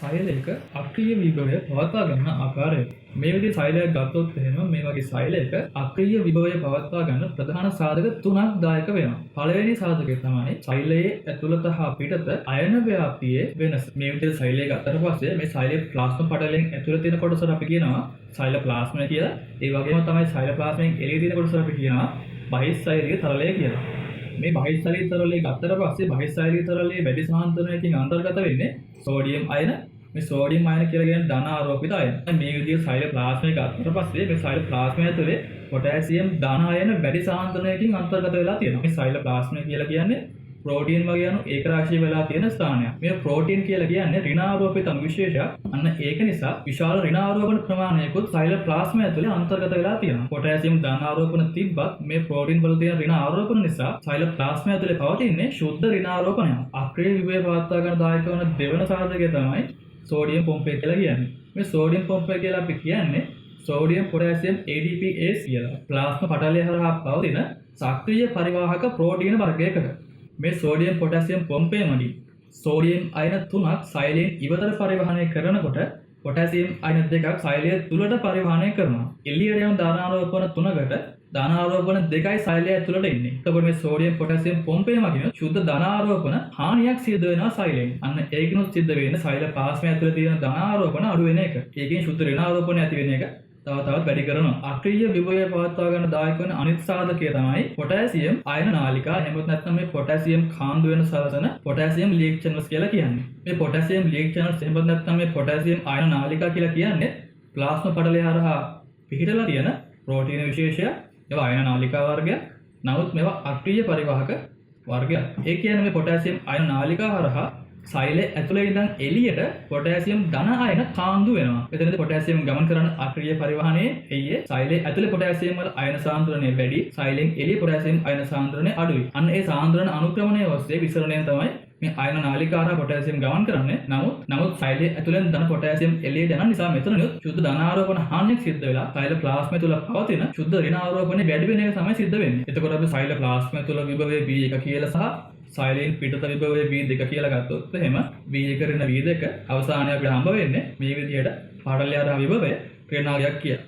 සෛලයක අක්‍රීය විභවය පවත්වා ගන්න ආකාරය. මේ විදිහේ සෛලයක් ගත්තොත් එහෙම මේ වගේ සෛලයක අක්‍රීය විභවය පවත්වා ගන්න ප්‍රධාන සාධක තුනක් දායක වෙනවා. පළවෙනි සාධකය තමයි සෛලයේ ඇතුළත හා පිටත අයන ව්‍යාප්තියේ වෙනස. මේ විදිහේ සෛලය ගත්තට පස්සේ මේ සෛලයේ ප්ලාස්මා පටලයෙන් ඇතුළත තියෙන කොටසට අපි කියනවා සෛල ප්ලාස්මා කියලා. ඒ වගේම තමයි සෛල ප්ලාස්මයෙන් එළියේ තියෙන කොටසට අපි කියනවා බහිස්සෛලික තරලය කියලා. මේ බහිස්සෛලික තරලය ගත්තට පස්සේ බහිස්සෛලික තරලයේ වැඩි සාන්ද්‍රණයකින් අන්තර්ගත වෙන්නේ සෝඩියම් අයන. මේ සෝඩියම් අයන කියලා කියන්නේ ධන ආරෝපිත අයන. මේ විදිහේ සෛල ප්ලාස්මය ගත්තට පස්සේ මේ සෛල ප්ලාස්මය ඇතුලේ පොටෑසියම් ධන අයන වැඩි සාන්ද්‍රණයකින් අන්තර්ගත වෙලා තියෙනවා. මේ සෛල ප්ලාස්මය කියලා කියන්නේ ප්‍රෝටීන් වගේ අණු ඒකරාශී වෙලා තියෙන ස්ථානයක්. මේ ප්‍රෝටීන් කියලා කියන්නේ ඍණාරෝපිත අණු විශේෂයක්. අන්න ඒක නිසා විශාල ඍණාරෝපණ ප්‍රමාණයකුත් සෛල ප්ලාස්මා ඇතුලේ අන්තර්ගත වෙලා තියෙනවා. පොටෑසියම් ධනාරෝපණ තිබ්බත් මේ ප්‍රෝටීන් වල තියෙන ඍණාරෝපණ නිසා සෛල ප්ලාස්මා ඇතුලේ පවතින්නේ ශුද්ධ ඍණාරෝපණයක්. අක්‍රීය විභවය පවත්වා ගන්න දායක වන දෙවන සාධකය තමයි සෝඩියම් පොම්පේ කියලා කියන්නේ. මේ සෝඩියම් පොම්පේ කියලා අපි කියන්නේ සෝඩියම් පොටෑසියම් ADPase කියලා. ප්ලාස්මා පටලය හරහා පවතින සක්‍රීය පරිවාහක ප්‍රෝටීන වර්ගයකට. මේ සෝඩියම් පොටෑසියම් පොම්පේ මගින් සෝඩියම් අයන 3ක් සෛලයෙන් ඉවතට පරිවහනය කරනකොට පොටෑසියම් අයන 2ක් සෛලය තුලට පරිවහනය කරනවා. එළියට යන දානාරෝපණ 3කට දානාරෝපණ 2යි සෛලය ඇතුළට ඉන්නේ. එතකොට මේ සෝඩියම් පොටෑසියම් පොම්පේ මගින් ශුද්ධ දානාරෝපණ හානියක් සිදු වෙනවා සෛලයෙන්. අන්න ඒකිනුත් සිද්ධ වෙන්නේ සෛල ප්ලාස්මා ඇතුළේ තියෙන දානාරෝපණ අඩු වෙන එක. ඒකෙන් ශුද්ධ ඍණාරෝපණ ඇති වෙන එක තව තවත් වැඩි කරනවා. අක්‍රීය විභවය පවත්වා ගන්න දායක වෙන අනිත් සාධකය තමයි පොටෑසියම් අයන නාලිකා. එහෙමත් නැත්නම් මේ පොටෑසියම් කාන්දු වෙන සලසන පොටෑසියම් ලීක් චැනල්ස් කියලා කියන්නේ. මේ පොටෑසියම් ලීක් චැනල්ස් එහෙමත් නැත්නම් මේ පොටෑසියම් අයන නාලිකා කියලා කියන්නේ ප්ලාස්මා පටලය හරහා පිහිටලා තියෙන ප්‍රෝටීන විශේෂය. ඒවා අයන නාලිකා වර්ගයක්. නමුත් මේවා අක්‍රීය පරිවාහක වර්ගයක්. ඒ කියන්නේ මේ පොටෑසියම් අයන නාලිකා හරහා සෛලය ඇතුලේ ඉඳන් එළියට පොටෑසියම් ධන අයන කාන්දු වෙනවා. එතනදී පොටෑසියම් ගමන් කරන අක්‍රීය පරිවහනයේ එయ్యේ සෛලය ඇතුලේ පොටෑසියම් වල අයන සාන්ද්‍රණය වැඩි, සෛලෙන් එළිය පොටෑසියම් අයන සාන්ද්‍රණය අඩුයි. අන්න ඒ සාන්ද්‍රණ අනුක්‍රමණය ඔස්සේ විසරණයෙන් තමයි මේ අයන නාලිකාව හරහා පොටෑසියම් ගමන් කරන්නේ. නමුත් සෛලය ඇතුලෙන් ධන පොටෑසියම් එළියට යන නිසා මෙතනනියොත් ශුද්ධ ධනාරෝපණ හානියක් සිද්ධ වෙලා සෛල ප්ලාස්මා තුල පවතින ශුද්ධ ඍණාරෝපණය වැඩි වෙන එක තමයි සිද්ධ වෙන්නේ. එතකොට අපි සෛල ප්ලාස්මා තුල විභවය V1 කියලා සහ සෛලයෙන් පිටත විභවය V2 කියලා ගත්තොත් එහෙම V1 ඍණ V2 අවසානයේ අපිට හම්බ වෙන්නේ මේ විදිහට පාටලය හරහා විභවය ඍණාගයක් කියලා.